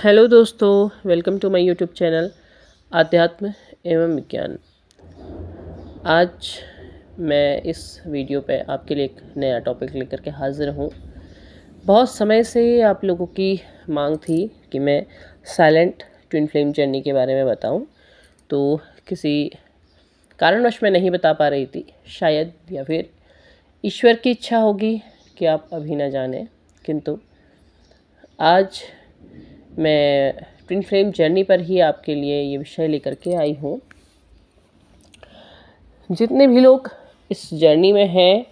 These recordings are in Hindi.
हेलो दोस्तों, welcome to my YouTube channel Adhyatm evam विज्ञान। आज मैं इस वीडियो पे आपके लिए एक नया टॉपिक लेकर के हाज़िर हूँ। बहुत समय से आप लोगों की मांग थी कि मैं साइलेंट ट्विन फ्लेम जर्नी के बारे में बताऊँ, तो किसी कारणवश मैं नहीं बता पा रही थी, शायद, या फिर ईश्वर की इच्छा होगी कि आप अभी ना जानें। किंतु आज मैं ट्विन फ्लेम जर्नी पर ही आपके लिए ये विषय लेकर के आई हूँ। जितने भी लोग इस जर्नी में हैं,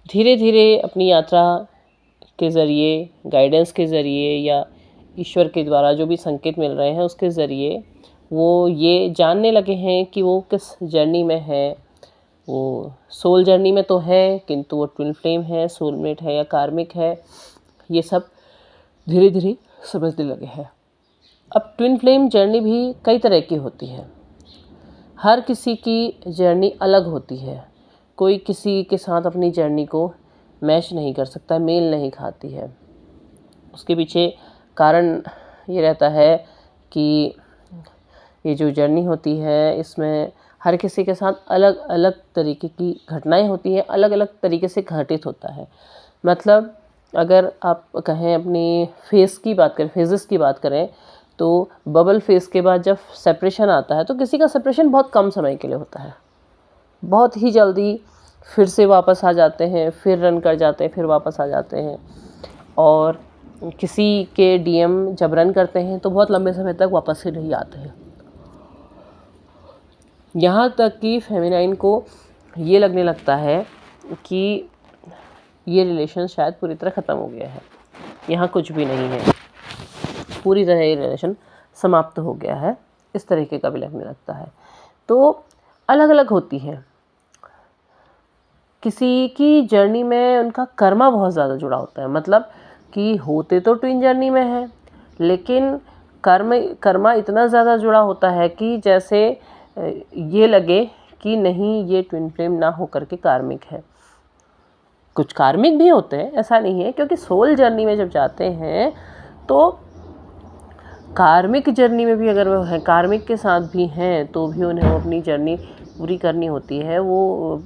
धीरे धीरे अपनी यात्रा के ज़रिए, गाइडेंस के ज़रिए या ईश्वर के द्वारा जो भी संकेत मिल रहे हैं उसके ज़रिए वो ये जानने लगे हैं कि वो किस जर्नी में है। वो सोल जर्नी में तो है, किंतु वो ट्विन फ्लेम है, सोलमेट है या कार्मिक है, ये सब धीरे धीरे समझने लगे हैं। अब ट्विन फ्लेम जर्नी भी कई तरह की होती है। हर किसी की जर्नी अलग होती है। कोई किसी के साथ अपनी जर्नी को मैच नहीं कर सकता, मेल नहीं खाती है। उसके पीछे कारण ये रहता है कि ये जो जर्नी होती है इसमें हर किसी के साथ अलग अलग तरीके की घटनाएं होती हैं, अलग अलग तरीके से घटित होता है। मतलब अगर आप कहें अपनी फेज़ की बात करें, फेजेस की बात करें, तो बबल फेज़ के बाद जब सेपरेशन आता है तो किसी का सेपरेशन बहुत कम समय के लिए होता है, बहुत ही जल्दी फिर से वापस आ जाते हैं, फिर रन कर जाते हैं, फिर वापस आ जाते हैं। और किसी के डीएम जब रन करते हैं तो बहुत लंबे समय तक वापस से नहीं आते हैं। यहाँ तक कि फेमिनाइन को ये लगने लगता है कि ये रिलेशन शायद पूरी तरह ख़त्म हो गया है, यहाँ कुछ भी नहीं है, पूरी तरह ये रिलेशन समाप्त हो गया है, इस तरीके का भी लगने लगता है। तो अलग अलग होती है। किसी की जर्नी में उनका कर्मा बहुत ज़्यादा जुड़ा होता है, मतलब कि होते तो ट्विन जर्नी में है, लेकिन कर्मा इतना ज़्यादा जुड़ा होता है कि जैसे ये लगे कि नहीं, ये ट्विन फ्लेम ना होकर के कार्मिक है। कुछ कार्मिक भी होते हैं, ऐसा नहीं है, क्योंकि सोल जर्नी में जब जाते हैं तो कार्मिक जर्नी में भी अगर वो हैं, कार्मिक के साथ भी हैं, तो भी उन्हें अपनी जर्नी पूरी करनी होती है। वो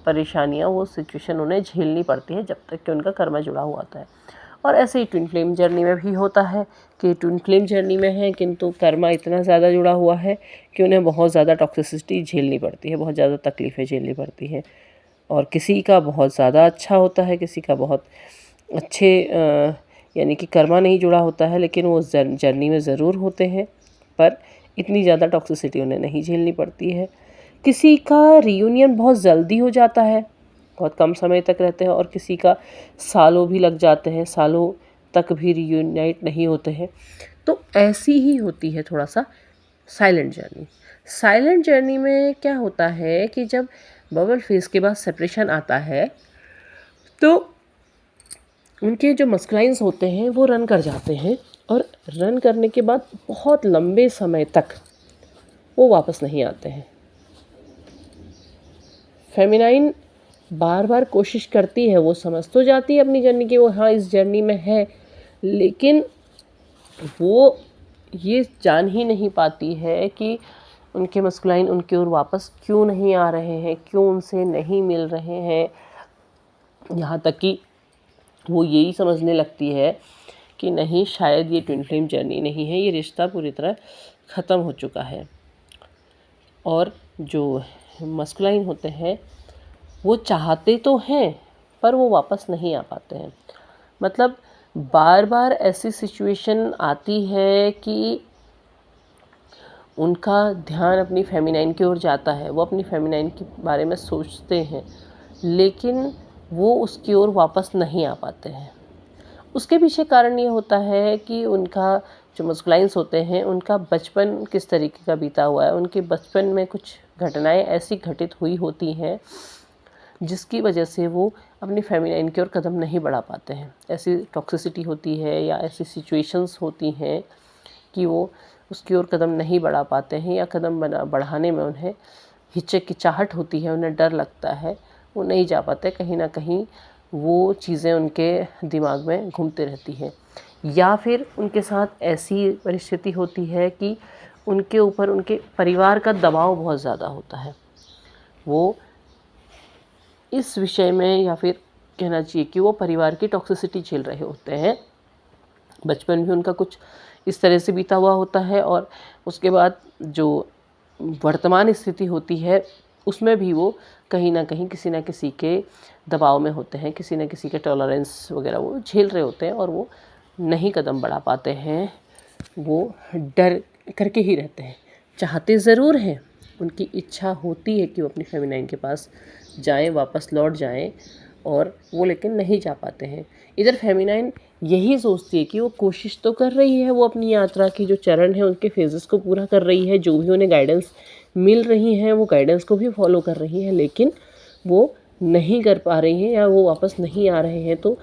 परेशानियाँ, वो सिचुएशन उन्हें झेलनी पड़ती है जब तक कि उनका कर्मा जुड़ा हुआ होता है। और ऐसे ही ट्विन फ्लेम जर्नी में भी होता है कि ट्विन फ्लेम जर्नी में है, किंतु कर्मा इतना ज़्यादा जुड़ा हुआ है कि उन्हें बहुत ज़्यादा टॉक्सिसिटी झेलनी पड़ती है, बहुत ज़्यादा तकलीफ़ें झेलनी पड़ती हैं। और किसी का बहुत ज़्यादा अच्छा होता है, किसी का बहुत अच्छे यानी कि कर्मा नहीं जुड़ा होता है, लेकिन वो जर्नी में ज़रूर होते हैं, पर इतनी ज़्यादा टॉक्सिसिटी उन्हें नहीं झेलनी पड़ती है। किसी का रियूनियन बहुत जल्दी हो जाता है, बहुत कम समय तक रहते हैं, और किसी का सालों भी लग जाते हैं, सालों तक भी रियूनाइट नहीं होते हैं। तो ऐसी ही होती है थोड़ा सा साइलेंट जर्नी। साइलेंट जर्नी में क्या होता है कि जब बबल फेज़ के बाद सेपरेशन आता है तो उनके जो मस्कुलाइंस होते हैं वो रन कर जाते हैं, और रन करने के बाद बहुत लंबे समय तक वो वापस नहीं आते हैं। फेमिनाइन बार बार कोशिश करती है, वो समझ तो जाती है अपनी जर्नी की, वो हाँ इस जर्नी में है, लेकिन वो ये जान ही नहीं पाती है कि उनके मस्कुलाइन उनकी ओर वापस क्यों नहीं आ रहे हैं, क्यों उनसे नहीं मिल रहे हैं। यहाँ तक कि वो यही समझने लगती है कि नहीं, शायद ये ट्विन फ्लेम जर्नी नहीं है, ये रिश्ता पूरी तरह ख़त्म हो चुका है। और जो मस्कुलाइन होते हैं वो चाहते तो हैं, पर वो वापस नहीं आ पाते हैं। मतलब बार बार ऐसी सिचुएशन आती है कि उनका ध्यान अपनी फेमिनाइन की ओर जाता है, वो अपनी फेमिनाइन के बारे में सोचते हैं, लेकिन वो उसकी ओर वापस नहीं आ पाते हैं। उसके पीछे कारण ये होता है कि उनका जो मस्कुलाइंस होते हैं उनका बचपन किस तरीके का बीता हुआ है। उनके बचपन में कुछ घटनाएं ऐसी घटित हुई होती हैं जिसकी वजह से वो अपनी फेमिनाइन की ओर कदम नहीं बढ़ा पाते हैं। ऐसी टॉक्सिसिटी होती है या ऐसी सिचुएशंस होती हैं कि वो उसकी ओर कदम नहीं बढ़ा पाते हैं, या कदम बढ़ाने में उन्हें हिचकिचाहट होती है, उन्हें डर लगता है, वो नहीं जा पाते। कहीं ना कहीं वो चीज़ें उनके दिमाग में घूमते रहती हैं। या फिर उनके साथ ऐसी परिस्थिति होती है कि उनके ऊपर उनके परिवार का दबाव बहुत ज़्यादा होता है। वो इस विषय में, या फिर कहना चाहिए कि वो परिवार की टॉक्सिसिटी झेल रहे होते हैं। बचपन भी उनका कुछ इस तरह से बीता हुआ होता है और उसके बाद जो वर्तमान स्थिति होती है उसमें भी वो कहीं ना कहीं किसी न किसी के दबाव में होते हैं, किसी न किसी के टॉलरेंस वगैरह वो झेल रहे होते हैं और वो नहीं कदम बढ़ा पाते हैं। वो डर करके ही रहते हैं, चाहते ज़रूर हैं, उनकी इच्छा होती है कि वो अपनी फेमिनाइन के पास जाएं, वापस लौट जाएं, और वो लेकिन नहीं जा पाते हैं। इधर फेमिनाइन यही सोचती है कि वो कोशिश तो कर रही है, वो अपनी यात्रा की जो चरण है उनके फेजेस को पूरा कर रही है, जो भी उन्हें गाइडेंस मिल रही हैं वो गाइडेंस को भी फॉलो कर रही है, लेकिन वो नहीं कर पा रही हैं या वो वापस नहीं आ रहे हैं। तो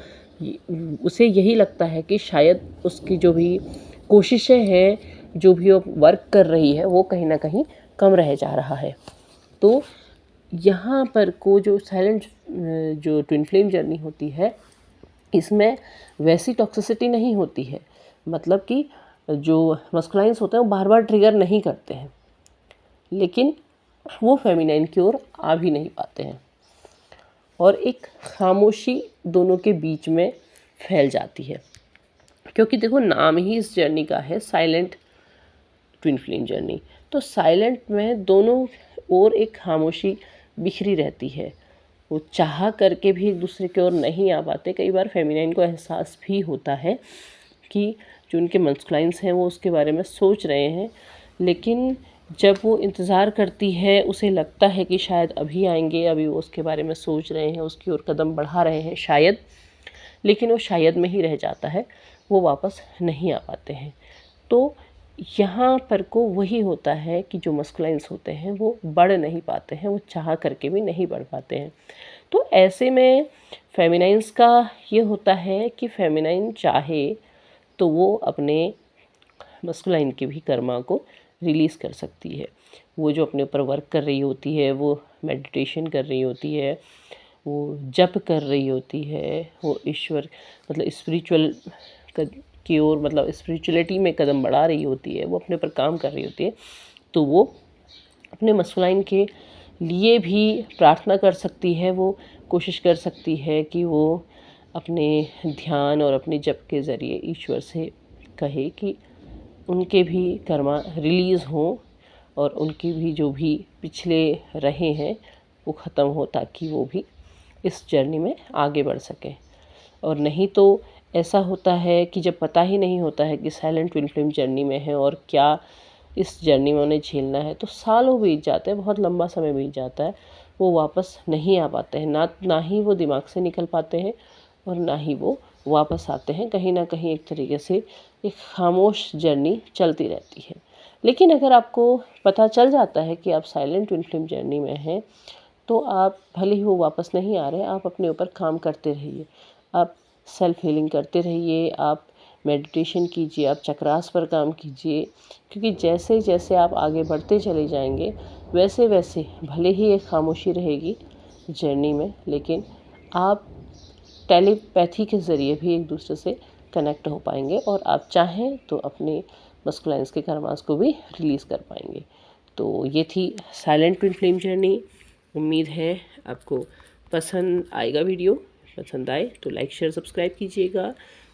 उसे यही लगता है कि शायद उसकी जो भी कोशिशें हैं, जो भी वो वर्क कर रही है, वो कहीं ना कहीं कम रह जा रहा है। तो यहाँ पर को जो साइलेंट जो ट्विन फ्लेम जर्नी होती है, इसमें वैसी टॉक्सिसिटी नहीं होती है, मतलब कि जो मस्कुलाइंस होते हैं वो बार बार ट्रिगर नहीं करते हैं, लेकिन वो फेमिनाइन की ओर आ भी नहीं पाते हैं और एक खामोशी दोनों के बीच में फैल जाती है। क्योंकि देखो, नाम ही इस जर्नी का है साइलेंट ट्विन फ्लेम जर्नी, तो साइलेंट में दोनों ओर एक खामोशी बिखरी रहती है। वो चाह करके भी एक दूसरे की ओर नहीं आ पाते। कई बार फेमिनाइन को एहसास भी होता है कि जो उनके मस्कुलाइंस हैं वो उसके बारे में सोच रहे हैं, लेकिन जब वो इंतज़ार करती है, उसे लगता है कि शायद अभी आएंगे, अभी वो उसके बारे में सोच रहे हैं, उसकी ओर कदम बढ़ा रहे हैं शायद, लेकिन वो शायद में ही रह जाता है, वो वापस नहीं आ पाते हैं। तो यहाँ पर को वही होता है कि जो मस्कुलाइंस होते हैं वो बढ़ नहीं पाते हैं, वो चाह करके भी नहीं बढ़ पाते हैं। तो ऐसे में फेमिनाइंस का ये होता है कि फेमिनाइन चाहे तो वो अपने मस्कुलाइन के भी कर्मा को रिलीज़ कर सकती है। वो जो अपने ऊपर वर्क कर रही होती है, वो मेडिटेशन कर रही होती है, वो जप कर रही होती है, वो ईश्वर मतलब स्पिरिचुअल की ओर, मतलब स्पिरिचुअलिटी में कदम बढ़ा रही होती है, वो अपने ऊपर काम कर रही होती है, तो वो अपने मस्कुलाइन के लिए भी प्रार्थना कर सकती है। वो कोशिश कर सकती है कि वो अपने ध्यान और अपने जप के ज़रिए ईश्वर से कहे कि उनके भी कर्मा रिलीज़ हों और उनके भी जो भी पिछले रहे हैं वो ख़त्म हो, ताकि वो भी इस जर्नी में आगे बढ़ सकें। और नहीं तो ऐसा होता है कि जब पता ही नहीं होता है कि साइलेंट ट्विन फ्लेम जर्नी में है और क्या इस जर्नी में उन्हें झेलना है, तो सालों बीत जाते हैं, बहुत लंबा समय बीत जाता है, वो वापस नहीं आ पाते हैं। ना ही वो दिमाग से निकल पाते हैं और ना ही वो वापस आते हैं। कहीं ना कहीं एक तरीके से एक खामोश जर्नी चलती रहती है। लेकिन अगर आपको पता चल जाता है कि आप साइलेंट ट्विन फ्लेम जर्नी में हैं, तो आप भले ही वो वापस नहीं आ रहे, आप अपने ऊपर काम करते रहिए, आप सेल्फ हीलिंग करते रहिए, आप मेडिटेशन कीजिए, आप चक्रास पर काम कीजिए, क्योंकि जैसे जैसे आप आगे बढ़ते चले जाएंगे वैसे वैसे भले ही एक खामोशी रहेगी जर्नी में, लेकिन आप टेलीपैथी के ज़रिए भी एक दूसरे से कनेक्ट हो पाएंगे और आप चाहें तो अपने मस्कुलाइंस के कर्मास को भी रिलीज़ कर पाएंगे। तो ये थी साइलेंट ट्विन फ्लेम जर्नी। उम्मीद है आपको पसंद आएगा वीडियो। पसंद आए तो लाइक शेयर सब्सक्राइब कीजिएगा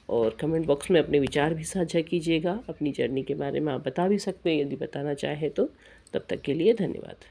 और कमेंट बॉक्स में अपने विचार भी साझा कीजिएगा। अपनी जर्नी के बारे में आप बता भी सकते हैं यदि बताना चाहें तो। तब तक के लिए धन्यवाद।